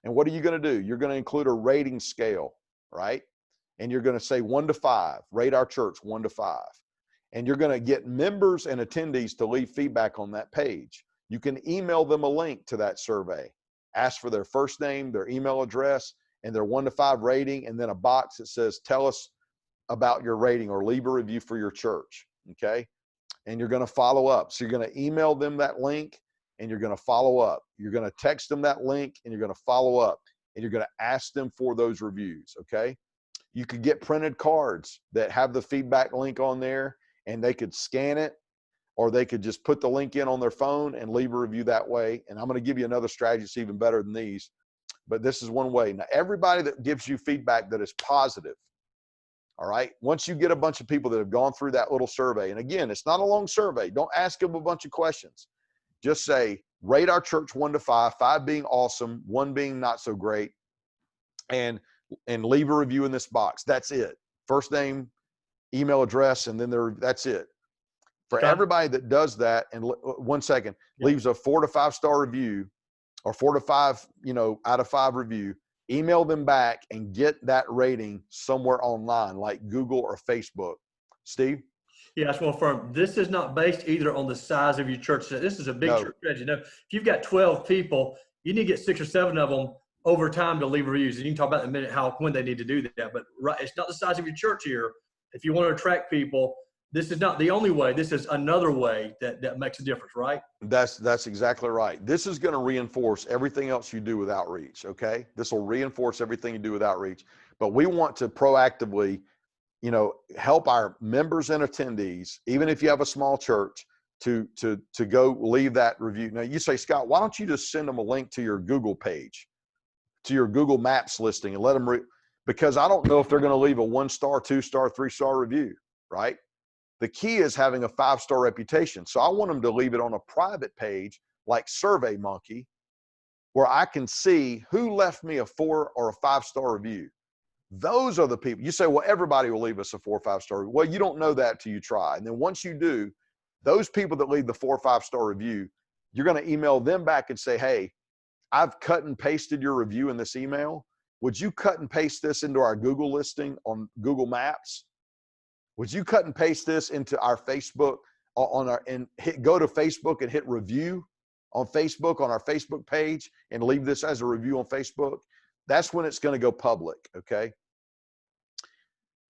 And what are you going to do? You're going to include a rating scale, right? And you're going to say 1 to 5. Rate our church 1 to 5. And you're going to get members and attendees to leave feedback on that page. You can email them a link to that survey. Ask for their first name, their email address, and their 1 to 5 rating, and then a box that says, tell us about your rating or leave a review for your church, okay? And you're going to follow up. So you're going to email them that link, and you're going to follow up. You're going to text them that link, and you're going to follow up. And you're going to ask them for those reviews, okay? You could get printed cards that have the feedback link on there, and they could scan it, or they could just put the link in on their phone and leave a review that way. And I'm going to give you another strategy that's even better than these, but this is one way. Now, everybody that gives you feedback that is positive, all right, once you get a bunch of people that have gone through that little survey, and again, it's not a long survey. Don't ask them a bunch of questions. Just say, rate our church 1 to 5, 5 being awesome, 1 being not so great, and leave a review in this box. That's it. First name, email address, and then that's it. For everybody that does that, and 1 second, leaves a 4 to 5 star review, or 4 to 5, out of 5 review, email them back and get that rating somewhere online, like Google or Facebook. Steve? Yeah, I just want to affirm, this is not based either on the size of your church. This is a big church strategy. Now, if you've got 12 people, you need to get 6 or 7 of them over time to leave reviews. And you can talk about in a minute when they need to do that. But it's not the size of your church here. If you want to attract people, this is not the only way. This is another way that makes a difference, right? That's exactly right. This is going to reinforce everything else you do with outreach, okay? This will reinforce everything you do with outreach. But we want to proactively, help our members and attendees, even if you have a small church, to go leave that review. Now, you say, Scott, why don't you just send them a link to your Google page, to your Google Maps listing, and let them because I don't know if they're going to leave a 1-star, 2-star, 3-star review, right? The key is having a 5-star reputation. So I want them to leave it on a private page like SurveyMonkey, where I can see who left me a 4 or a 5-star review. Those are the people. You say, well, everybody will leave us a 4 or 5-star review. Well, you don't know that till you try. And then once you do, those people that leave the 4 or 5-star review, you're going to email them back and say, hey, I've cut and pasted your review in this email. Would you cut and paste this into our Google listing on Google Maps? Would you cut and paste this into our Facebook go to Facebook and hit review on Facebook, on our Facebook page, and leave this as a review on Facebook? That's when it's going to go public, okay?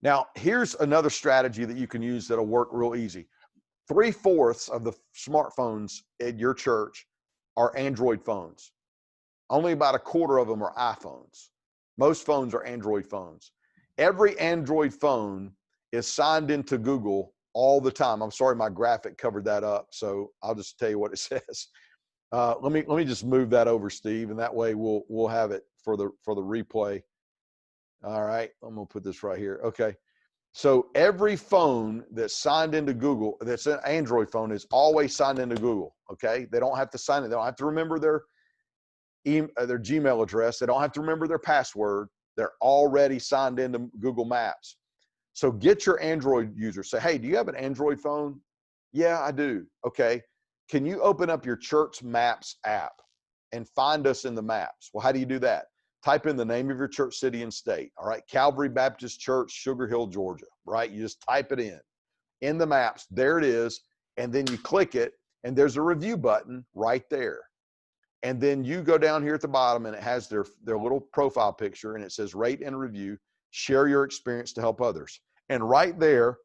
Now, here's another strategy that you can use that'll work real easy. 3/4 of the smartphones at your church are Android phones. Only about 1/4 of them are iPhones. Most phones are Android phones. Every Android phone is signed into Google all the time. I'm sorry, my graphic covered that up, so I'll just tell you what it says. Let me just move that over, Steve, and that way we'll have it for the replay. All right, I'm gonna put this right here. Okay, so every phone that's signed into Google, that's an Android phone, is always signed into Google. Okay, they don't have to sign it. They don't have to remember their Gmail address. They don't have to remember their password. They're already signed into Google Maps. So get your Android user. Say, hey, do you have an Android phone? Yeah, I do. Okay. Can you open up your church maps app and find us in the maps? Well, how do you do that? Type in the name of your church, city, and state. All right. Calvary Baptist Church, Sugar Hill, Georgia. Right. You just type it in the maps. There it is. And then you click it, and there's a review button right there. And then you go down here at the bottom, and it has their little profile picture, and it says rate and review, share your experience to help others. And right there,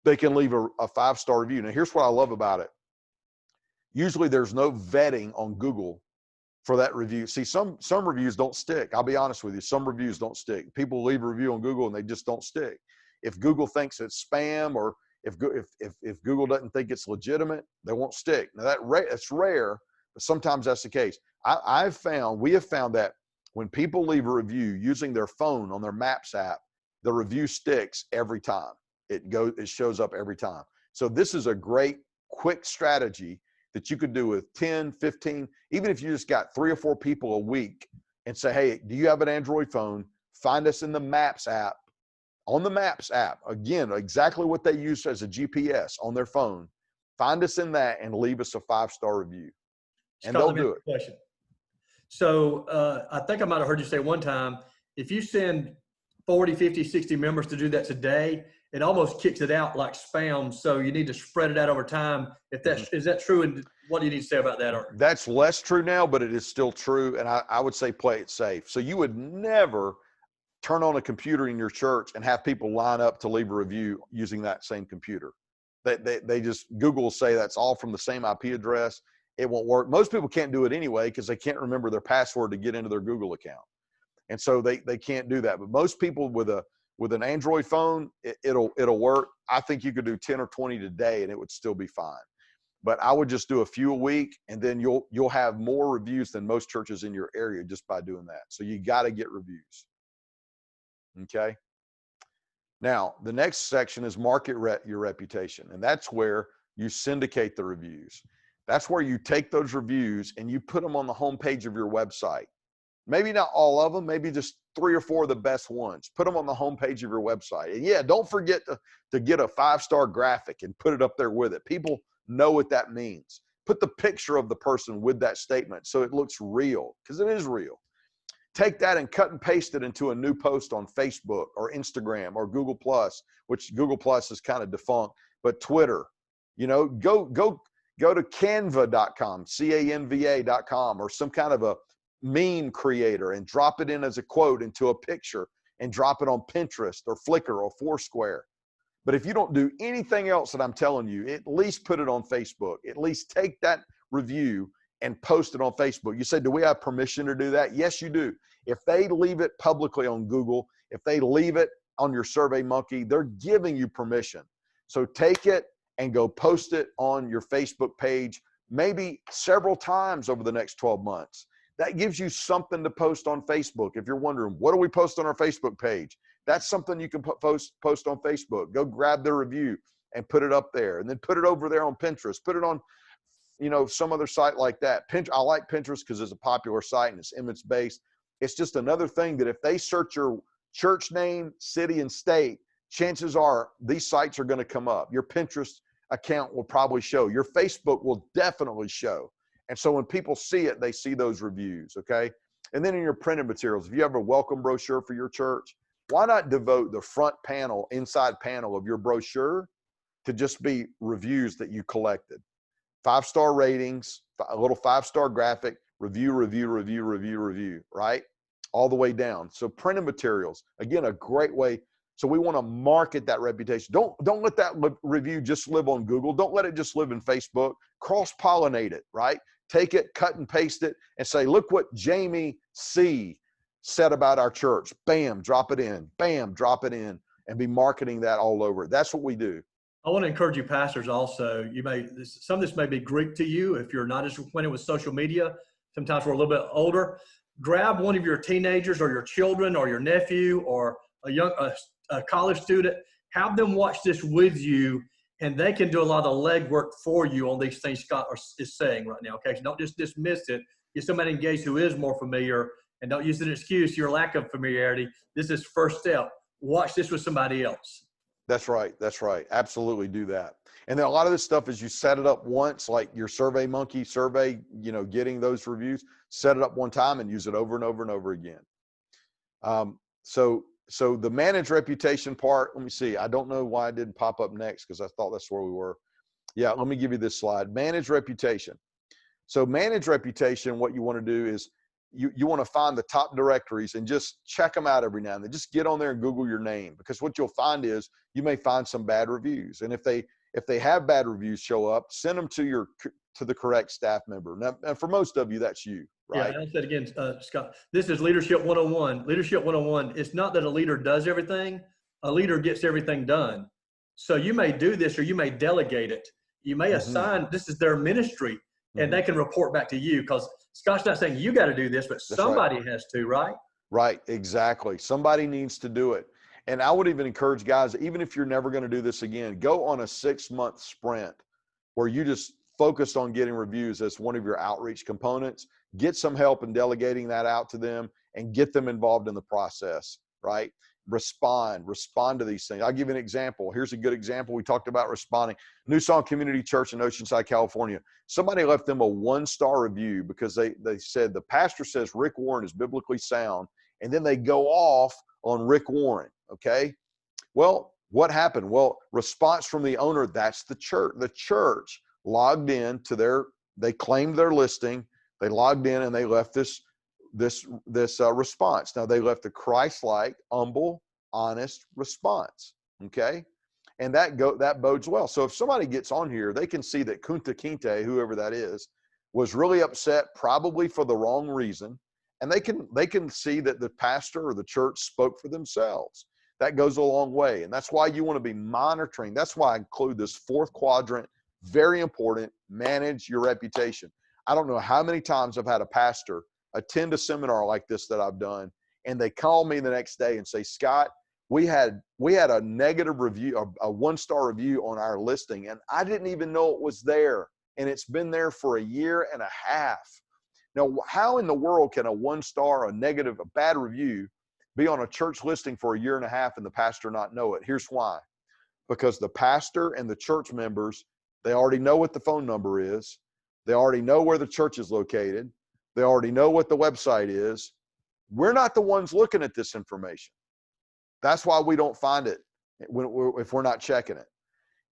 they can leave a 5-star review. Now, here's what I love about it. Usually there's no vetting on Google for that review. See, some reviews don't stick. I'll be honest with you. Some reviews don't stick. People leave a review on Google and they just don't stick. If Google thinks it's spam, or if Google doesn't think it's legitimate, they won't stick. Now, that's rare, but sometimes that's the case. We have found that when people leave a review using their phone on their Maps app, the review sticks every time. It shows up every time. So this is a great quick strategy that you could do with 10, 15, even if you just got 3 or 4 people a week and say, hey, do you have an Android phone? Find us in the Maps app. On the Maps app, again, exactly what they use as a GPS on their phone. Find us in that and leave us a 5-star review. And Scott, they'll do it. Question. So I think I might have heard you say one time, if you send 40, 50, 60 members to do that today, it almost kicks it out like spam. So you need to spread it out over time. If that's, is that true? And what do you need to say about that? Or that's less true now, but it is still true. And I would say play it safe. So you would never turn on a computer in your church and have people line up to leave a review using that same computer. They just, Google will say that's all from the same IP address. It won't work. Most people can't do it anyway because they can't remember their password to get into their Google account. And so they can't do that. But most people with an Android phone, it'll work. I think you could do 10 or 20 today and it would still be fine. But I would just do a few a week, and then you'll have more reviews than most churches in your area just by doing that. So you got to get reviews. Okay. Now, the next section is market your reputation. And that's where you syndicate the reviews. That's where you take those reviews and you put them on the homepage of your website. Maybe not all of them, maybe just 3 or 4 of the best ones. Put them on the homepage of your website. And yeah, don't forget to get a 5-star graphic and put it up there with it. People know what that means. Put the picture of the person with that statement so it looks real, because it is real. Take that and cut and paste it into a new post on Facebook or Instagram or Google Plus, which Google Plus is kind of defunct, but Twitter. Go to canva.com, canva.com, or some kind of a meme creator and drop it in as a quote into a picture and drop it on Pinterest or Flickr or Foursquare. But if you don't do anything else that I'm telling you, at least put it on Facebook. At least take that review and post it on Facebook. You say, do we have permission to do that? Yes, you do. If they leave it publicly on Google, if they leave it on your SurveyMonkey, they're giving you permission. So take it and go post it on your Facebook page, maybe several times over the next 12 months. That gives you something to post on Facebook. If you're wondering, what do we post on our Facebook page? That's something you can post on Facebook. Go grab their review and put it up there, and then put it over there on Pinterest. Put it on, some other site like that. I like Pinterest because it's a popular site and it's image-based. It's just another thing that if they search your church name, city, and state, chances are these sites are going to come up. Your Pinterest account will probably show. Your Facebook will definitely show. And so when people see it, they see those reviews, okay? And then in your printed materials, if you have a welcome brochure for your church, why not devote the front panel, inside panel of your brochure to just be reviews that you collected? 5-star ratings, a little 5-star graphic, review, right? All the way down. So printed materials, again, a great way. So we want to market that reputation. Don't let that review just live on Google. Don't let it just live in Facebook. Cross-pollinate it, right? Take it, cut and paste it, and say, look what Jamie C. said about our church. Bam, drop it in. Bam, drop it in, and be marketing that all over. That's what we do. I want to encourage you pastors also. Some of this may be Greek to you if you're not as acquainted with social media. Sometimes we're a little bit older. Grab one of your teenagers or your children or your nephew or a college student. Have them watch this with you, and they can do a lot of the legwork for you on these things Scott is saying right now. Okay, so don't just dismiss it. Get somebody engaged who is more familiar, and don't use an excuse your lack of familiarity. This is first step. Watch this with somebody else. That's right. That's right. Absolutely do that. And then a lot of this stuff is you set it up once, like your Survey Monkey survey, getting those reviews, set it up one time and use it over and over and over again. So the managed reputation part, let me see. I don't know why it didn't pop up next because I thought that's where we were. Yeah, let me give you this slide. Managed reputation. So managed reputation, what you want to do is you want to find the top directories and just check them out every now and then. Just get on there and Google your name, because what you'll find is you may find some bad reviews. And if they have bad reviews show up, send them to the correct staff member. Now, and for most of you, that's you, right? Yeah, I'll say it again, Scott. This is Leadership 101. Leadership 101, it's not that a leader does everything. A leader gets everything done. So you may do this or you may delegate it. You may assign, this is their ministry, and they can report back to you, because Scott's not saying you got to do this, but somebody has to, right? Right, exactly. Somebody needs to do it. And I would even encourage guys, even if you're never going to do this again, go on a 6-month sprint where you just focus on getting reviews as one of your outreach components. Get some help in delegating that out to them and get them involved in the process, right? Respond to these things. I'll give you an example. Here's a good example. We talked about responding. New Song Community Church in Oceanside, California. Somebody left them a 1-star review because they said the pastor says Rick Warren is biblically sound, and then they go off on Rick Warren, okay? Well, what happened? Well, response from the owner, that's the church. The church logged in to they claimed their listing, they logged in and they left this response. Now, they left a Christ-like, humble, honest response, okay? And that bodes well. So if somebody gets on here, they can see that Kunta Kinte, whoever that is, was really upset, probably for the wrong reason, and they can see that the pastor or the church spoke for themselves. That goes a long way, and that's why you want to be monitoring. That's why I include this 4th quadrant, very important, manage your reputation. I don't know how many times I've had a pastor attend a seminar like this that I've done, and they call me the next day and say, Scott, we had a negative review, a 1-star review on our listing, and I didn't even know it was there, and it's been there for a year and a half. Now, how in the world can a 1-star, a bad review be on a church listing for a year and a half and the pastor not know it? Here's why. Because the pastor and the church members, they already know what the phone number is. They already know where the church is located. They already know what the website is. We're not the ones looking at this information. That's why we don't find it if we're not checking it.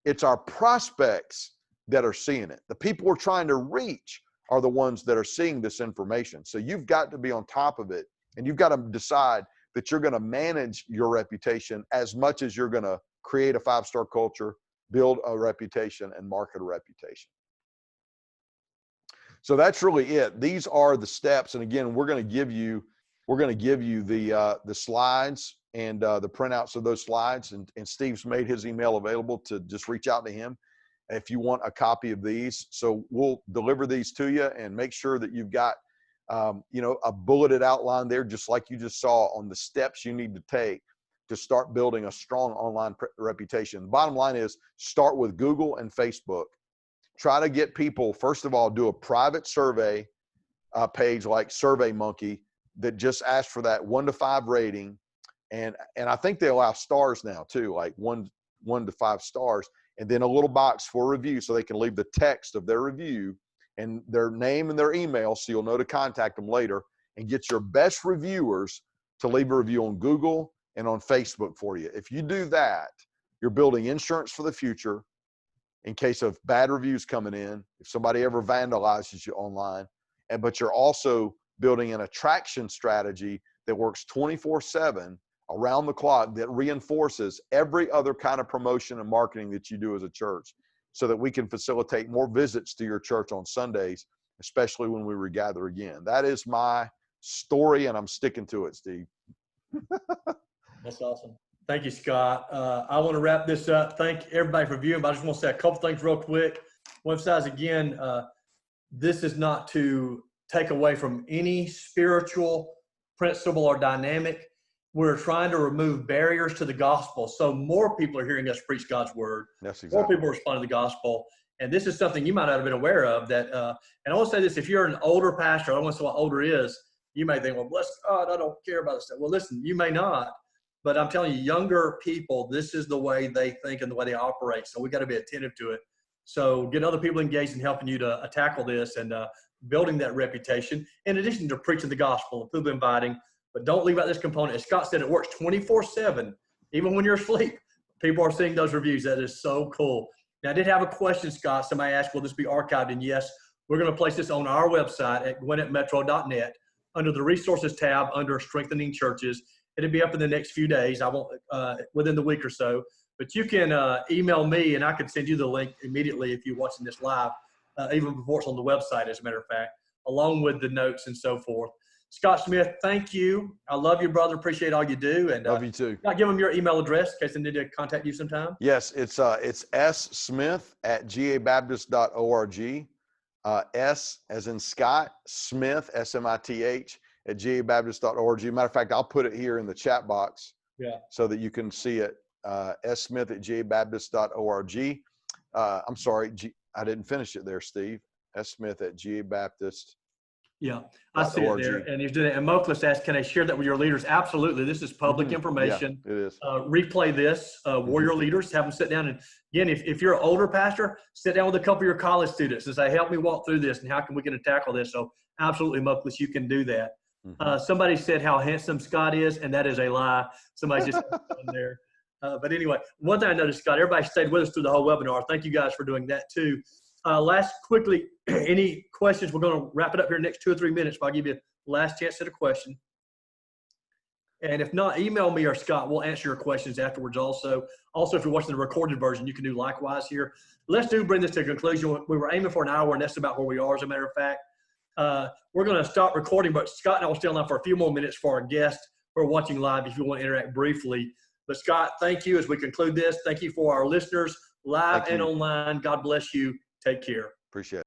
It's our prospects that are seeing it. The people we're trying to reach are the ones that are seeing this information. So you've got to be on top of it, and you've got to decide that you're going to manage your reputation as much as you're going to create a 5-star culture, build a reputation, and market a reputation. So that's really it. These are the steps. And again, we're going to give you the slides and the printouts of those slides. And Steve's made his email available to just reach out to him if you want a copy of these. So we'll deliver these to you, and make sure that you've got a bulleted outline there, just like you just saw, on the steps you need to take to start building a strong online reputation. The bottom line is, start with Google and Facebook. Try to get people, first of all, do a private survey page like Survey Monkey that just asks for that 1 to 5 rating. And I think they allow stars now too, like 1 to 5 stars, and then a little box for review so they can leave the text of their review and their name and their email, so you'll know to contact them later, and get your best reviewers to leave a review on Google and on Facebook for you. If you do that, you're building insurance for the future in case of bad reviews coming in, if somebody ever vandalizes you online. But you're also building an attraction strategy that works 24/7 around the clock, that reinforces every other kind of promotion and marketing that you do as a church, so that we can facilitate more visits to your church on Sundays, especially when we regather again. That is my story, and I'm sticking to it, Steve. That's awesome. Thank you, Scott. I want to wrap this up. Thank everybody for viewing, but I just want to say a couple things real quick. I want to emphasize again, this is not to take away from any spiritual principle or dynamic. We're trying to remove barriers to the gospel, so more people are hearing us preach God's word. That's exactly. More people are responding to the gospel. And this is something you might not have been aware of. That, and I want to say this, if you're an older pastor, I don't want to say what older is, you may think, well, bless God, I don't care about this stuff. Well, listen, you may not. But I'm telling you, younger people, this is the way they think and the way they operate. So we got to be attentive to it. So get other people engaged in helping you to tackle this and building that reputation, in addition to preaching the gospel and people inviting. But don't leave out this component. As Scott said, it works 24/7, even when you're asleep. People are seeing those reviews. That is so cool. Now, I did have a question, Scott. Somebody asked, will this be archived? And yes, we're going to place this on our website at gwinnettmetro.net under the resources tab under strengthening churches. It'll be up in the next few days. I won't, within the week or so. But you can email me, and I can send you the link immediately if you're watching this live, even before it's on the website, as a matter of fact, along with the notes and so forth. Scott Smith, thank you. I love you, brother. Appreciate all you do. And love you too. I'll give them your email address in case they need to contact you sometime. Yes, it's smith@gabaptist.org. S as in Scott, Smith, SMITH, at gabaptist.org. Matter of fact, I'll put it here in the chat box so that you can see it. smith@gabaptist.org. I'm sorry, I didn't finish it there, Steve. smith@gabaptist. Yeah, I see it there. And he's doing it. And Moklis asked, can I share that with your leaders? Absolutely. This is public information. Yeah, it is. Replay this. Warrior leaders, have them sit down. And again, if you're an older pastor, sit down with a couple of your college students and say, help me walk through this and how can we get to tackle this? So absolutely, Moklis, you can do that. Somebody said how handsome Scott is, and that is a lie. Somebody just in there. But anyway, one thing I noticed, Scott, everybody stayed with us through the whole webinar. Thank you guys for doing that too. Last, quickly, any questions? We're going to wrap it up here in the next 2 or 3 minutes, but I'll give you a last chance at a question. And if not, email me or Scott. We'll answer your questions afterwards also. Also, if you're watching the recorded version, you can do likewise here. Let's bring this to a conclusion. We were aiming for an hour, and that's about where we are, as a matter of fact. We're going to stop recording, but Scott and I will stay on for a few more minutes for our guests who are watching live if you want to interact briefly. But Scott, thank you as we conclude this. Thank you for our listeners, live and online. God bless you. Take care. Appreciate it.